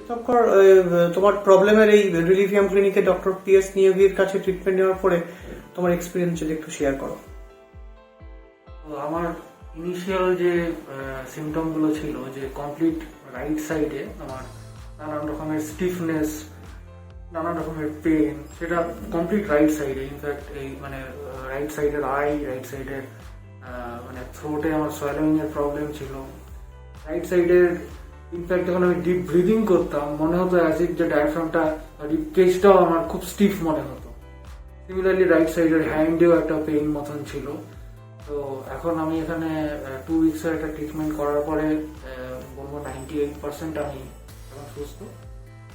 তারপর তোমার প্রবলেমের এই রিলিভিয়াম ক্লিনিকে ডক্টর PS নিয়োগীর কাছে ট্রিটমেন্ট নেওয়ার পরে তোমার এক্সপিরিয়েন্স যদি একটু শেয়ার করো। তো আমার ইনিশিয়াল যে সিমটমগুলো ছিল, যে কমপ্লিট রাইট সাইডে আমার নানান রকমের স্টিফনেস, নানান রকমের পেন, সেটা কমপ্লিট রাইট সাইডে। ইনফ্যাক্ট এই মানে রাইট সাইডের রাইট সাইডের মানে থ্রোটে আমার সোয়ালোইং এর প্রবলেম ছিল। রাইট সাইডের ইনফ্যাক্ট যখন আমি ডিপ ব্রিদিং করতাম মনে হতো অ্যাজ যে ডায়াফ্রামটা, ডিপ কেজটাও আমার খুব স্টিফ মনে হতো। সিমিলারলি রাইট সাইডের হ্যান্ডেও একটা পেইন মতন ছিল। তো এখন আমি এখানে 2 উইক্সের একটা ট্রিটমেন্ট করার পরে বলবো 98% আমি এখন সুস্থ।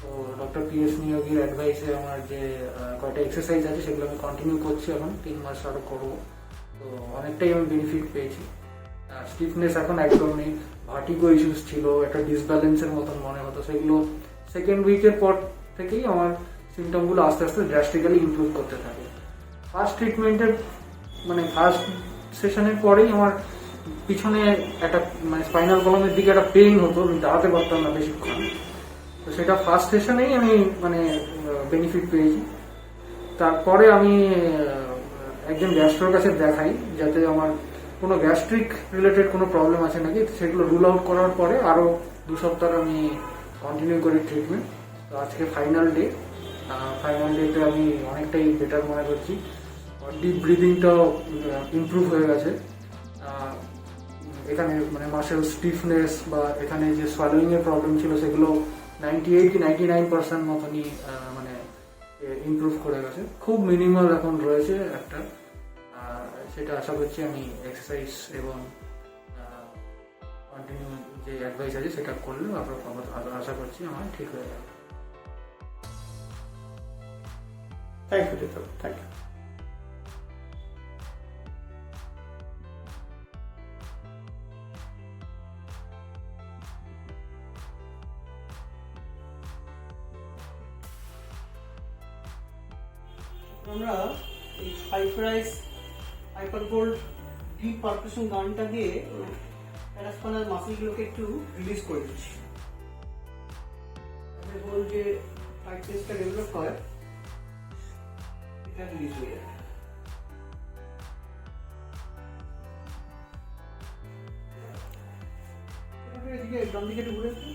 তো ডক্টর PS নিয়োগীর অ্যাডভাইসে আমার যে কয়টা এক্সারসাইজ আছে সেগুলো আমি কন্টিনিউ করছি, এখন 3 মাস আরও করবো। তো অনেকটাই আমি বেনিফিট পেয়েছি। স্টিফনেস এখন একদম নেই। ভার্টিগো ইস্যুস ছিল, একটা ডিসব্যালেন্সের মতন মনে হতো, সেগুলো সেকেন্ড উইকের পর থেকেই আমার সিমটমগুলো আস্তে আস্তে ড্রাস্টিক্যালি ইমপ্রুভ করতে থাকে। ফার্স্ট ট্রিটমেন্টের মানে ফার্স্ট সেশনের পরেই আমার পিছনে একটা মানে স্পাইনাল কলামের দিকে একটা পেইন হতো, আমি দাঁড়াতে পারতাম না বেশিক্ষণ। তো সেটা ফার্স্ট সেশনেই আমি মানে বেনিফিট পেয়েছি। তারপরে আমি একজন গ্যাস্ট্রোর কাছে দেখাই, যাতে আমার কোনো গ্যাস্ট্রিক রিলেটেড কোনো প্রবলেম আছে নাকি, সেগুলো রুল আউট করার পরে আরও 2 সপ্তাহ আমি কন্টিনিউ করি ট্রিটমেন্ট। তো আজকে ফাইনাল ডেতে আমি অনেকটাই বেটার মনে করছি। ডিপ ব্রিদিংটাও ইমপ্রুভ হয়ে গেছে। এখানে মানে মাসেল স্টিফনেস বা এখানে যে সোয়ালোইং এর প্রবলেম ছিল সেগুলো 98 কি 99% মতনই মানে ইমপ্রুভ করে গেছে। খুব মিনিমাল এখন রয়েছে একটা, সেটা আশা করছি আমি এক্সারসাইজ এবং কন্টিনিউ যে অ্যাডভাইস আছে সেটা করলেও আশা করছি আমার ঠিক হয়ে যাবে। থ্যাংক ইউ দিত, থ্যাংক ইউ। আমরা এই ফাইফরাইস হাইপারবোল্ড ডিপ পারকুশন গানটা দিয়ে প্যারাস্পাইনাল মাসলগুলোকে একটু রিলিজ করে দিচ্ছি। হাইপারবোল্ড যে টাইটনেসটা ডেভেলপ হয় এটা রিলিজ হয়ে যায়। এদিকে ডান দিকে একটু ঘুরে একটু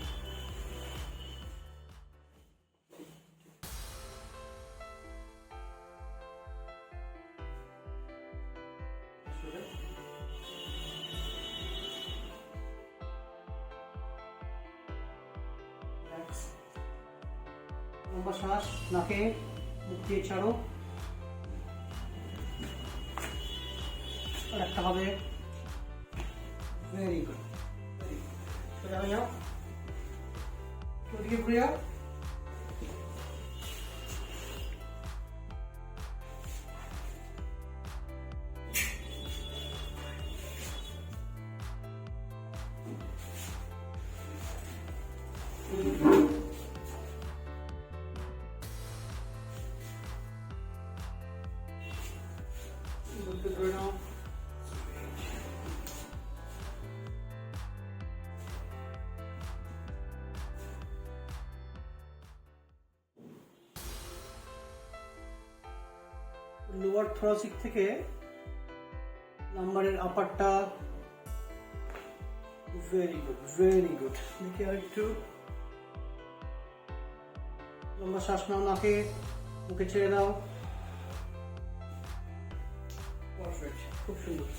লম্বা শ্বাস নাকে মুখ দিয়ে ছাড়ো, আর একটা হবে। ভেরি গুড, সোজা হয়ে যাও, ওদিকে ঘুরে যাও। ধরে নাও। লোয়ার থোরাসিক থেকে নাম্বারের আপারটা। Very good, very good. দেখি আর একটু লম্বা শ্বাস নাও, নাকে মুখে ছেড়ে দাও। পারফেক্ট, খুব সুন্দর।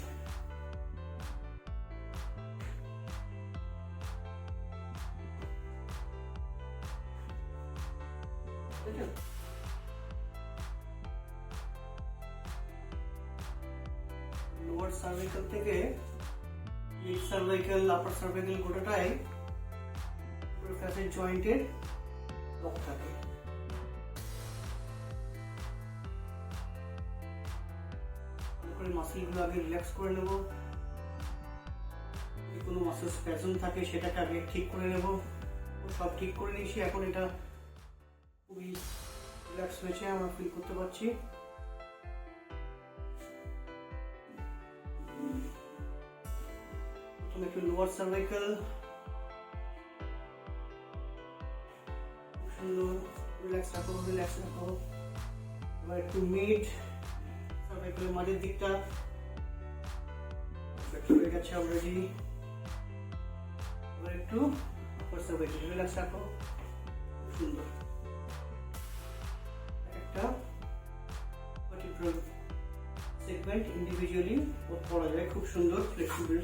লোয়ার সার্ভাইকাল থেকে মিড সার্ভাইকাল, আপার সার্ভাইকাল গোটাটাই ফ্যাসেট জয়েন্টের লক থাকে। মাসলগুলো আগে রিল্যাক্স করে নেব। যদি কোনো মাসল স্প্যাজম থাকে সেটাকে আগে ঠিক করে নেব। সব ঠিক করে নিয়েছি, এখন এটা খুবই রিল্যাক্স হয়েছে, আমরা ফিল করতে পারছি। প্রথমে একটু লোয়ার সার্ভাইকাল, সুন্দর, রিল্যাক্স রাখো, রিল্যাক্স রাখো। এবার একটু মিড সার্ভাইকালের মাঝের দিকটা হয়ে গেছে অলরেডি। এবার একটু আপার সার্ভাইকাল রিল্যাক্স রাখো, খুব সুন্দর। একটা পার্টিকুলার সেগমেন্ট ইন্ডিভিজুয়ালি পড়া যায়, খুব সুন্দর ফ্লেক্সিবল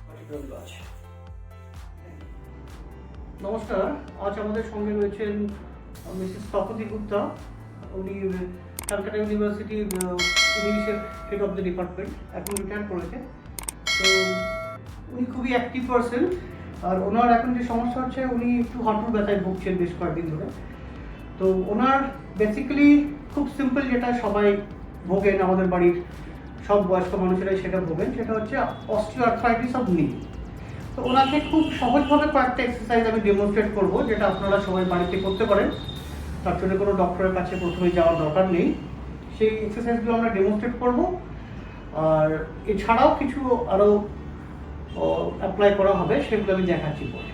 পার্টিকুলারগুলো আছে। নমস্কার, আজ আমাদের সঙ্গে রয়েছেন মিসেস তপতি গুপ্তা। উনি ক্যালকাটা ইউনিভার্সিটির ইংলিশের হেড অফ দ্য ডিপার্টমেন্ট, এখন রিটায়ার করেছে। তো উনি খুবই অ্যাক্টিভ পারসন, আর ওনার এখন যে সমস্যা হচ্ছে, উনি একটু হাঁটুর ব্যথায় ভুগছেন বেশ কয়েকদিন ধরে। তো ওনার বেসিক্যালি খুব সিম্পল, যেটা সবাই ভোগেন, আমাদের বাড়ির সব বয়স্ক মানুষেরাই সেটা ভোগেন, সেটা হচ্ছে অস্টিওআর্থ্রাইটিস অফ নি। তো ওনাকে খুব সহজভাবে কয়েকটা এক্সারসাইজ আমি ডেমনস্ট্রেট করব, যেটা আপনারা সবাই বাড়িতে করতে পারেন। তার জন্য কোনো ডক্টরের কাছে প্রথমে যাওয়ার দরকার নেই। সেই এক্সারসাইজগুলো আমরা ডেমনস্ট্রেট করব, আর এছাড়াও কিছু আরও অ্যাপ্লাই করা হবে, সেগুলো আমি দেখাচ্ছি পরে।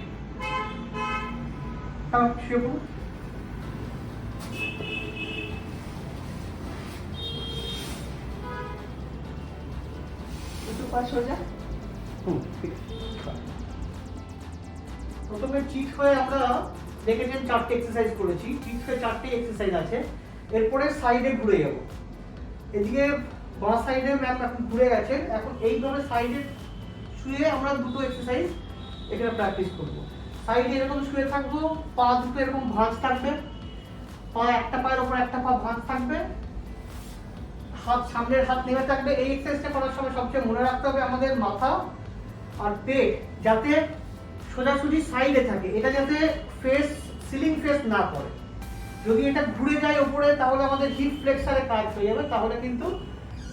প্রথমে চিট হয়ে আমরা দেখেছেন 4টে এক্সারসাইজ করেছি। চিট হয়ে 4টে এক্সারসাইজ আছে। এরপরে সাইডে ঘুরে যাব। এদিকে বাঁ সাইডে ম্যাম এখন ঘুরে গেছেন। এখন এইভাবে সাইডে শুয়ে আমরা দুটো এক্সারসাইজ এখানে প্র্যাকটিস করব। সাইডে এরকম শুয়ে থাকবো, পা দুটো এরকম ভাঁজ থাকবে, একটা পায়ের ওপর একটা পা ভাঁজ থাকবে, হাত সামনের হাত নেমে থাকবে। এই এক্সারসাইজটা করার সময় সবচেয়ে মনে রাখতে হবে আমাদের মাথা আর পেট যাতে সোজাসুজি সাইডে থাকে, এটা যাতে ফেস সিলিং ফেস না পড়ে। যদি এটা ঘুরে যায় উপরে, তাহলে আমাদের হিপ ফ্লেক্সারে কাজ হয়ে যাবে, তাহলে কিন্তু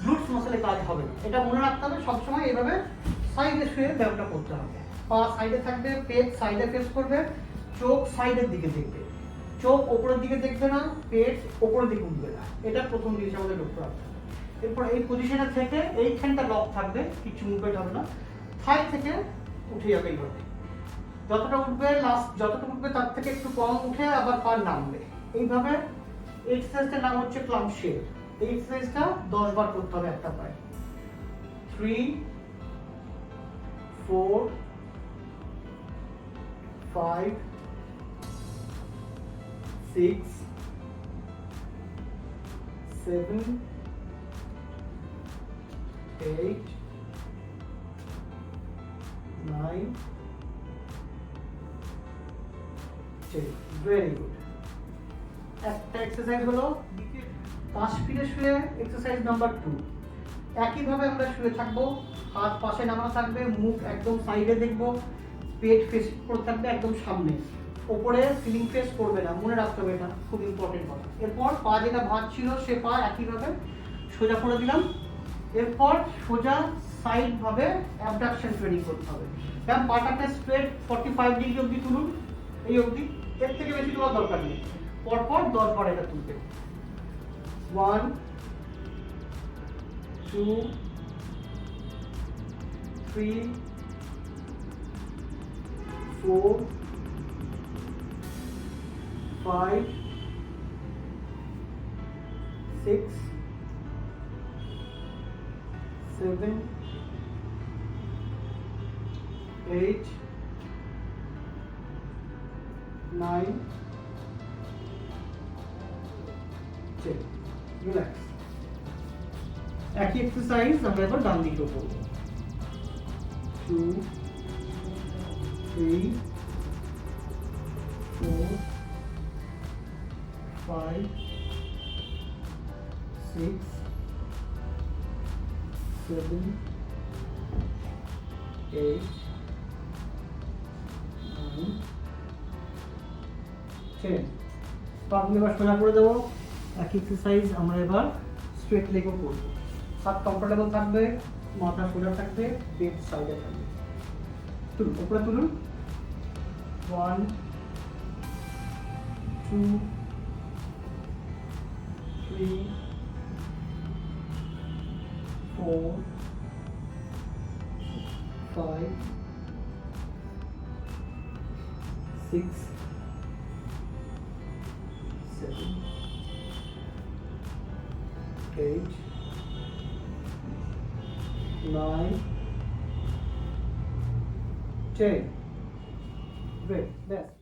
গ্লুটস মাসলে কাজ হবে না। এটা মনে রাখতে হবে সবসময়, এইভাবে সাইডে শুয়ে ব্যায়ামটা করতে হবে। পা সাইডে থাকবে, পেট সাইডে ফেস করবে, চোখ সাইডের দিকে দেখবে, চোখ ওপরের দিকে দেখবে না, পেট ওপরের দিকে উঠবে না। এটা প্রথম জিনিস আমাদের লক্ষ্য রাখতে হবে। এরপর এই পজিশনে থেকে এইখানটা লক থাকবে, কিছু মুভমেন্ট হবে না, থাই থেকে উঠে যাবে এইভাবে। যতটা উঠবে যতটা উঠবে তার থেকে একটু কম উঠে আবার পা নামবে। এইভাবে এক্সারসাইজটার নাম হচ্ছে ক্লাম্প শেপ। এই এক্সারসাইজটা 10 বার করতে হবে একটা পায়ে। 3 4 5 6 7 8 9 10। Very good. একটা এক্সারসাইজ হলো পাশ ফিরে শুয়ে, এক্সারসাইজ নাম্বার 2। একইভাবে আমরা শুয়ে থাকবো, হাত পাশে নামানো থাকবে, মুখ একদম সাইডে দেখবো, পেট ফেস করে থাকবে একদম সামনে, ওপরে সিলিং ফেস করবে না, মনে রাখতে হবে, এটা খুব ইম্পর্টেন্ট কথা। এরপর পা যেটা ভাঁজ ছিল সে পা একইভাবে সোজা করে দিলাম। এরপর সোজা সাইড ভাবে অ্যাবডাকশন ট্রেনিং করতে হবে। কারণ পাটাকে স্ট্রেট 45 ডিগ্রি অবধি তুলুন, এই অবধি, এর থেকে বেশি তোলার দরকার নেই। পরপর 10 বার এটা তুলবে। 1 2 3 4 5 6 7 8 9 10। রিল্যাক্স। একই এক্সারসাইজ আমরা এবার ডান দিকেও করব। 2 3 4 5 6 7 8 9 10। পাগুলো এবার সোজা করে দেবো। একই এক্সারসাইজ আমরা এবার স্ট্রেট লেগও করবো। হাত কমফোর্টেবল থাকবে, মাথা সোজা থাকবে, পেট সাইডে থাকবে। তুলুন, উপরে তুলুন। 1 2 3 4 5 6 7, 8, 9, 10. Great, best.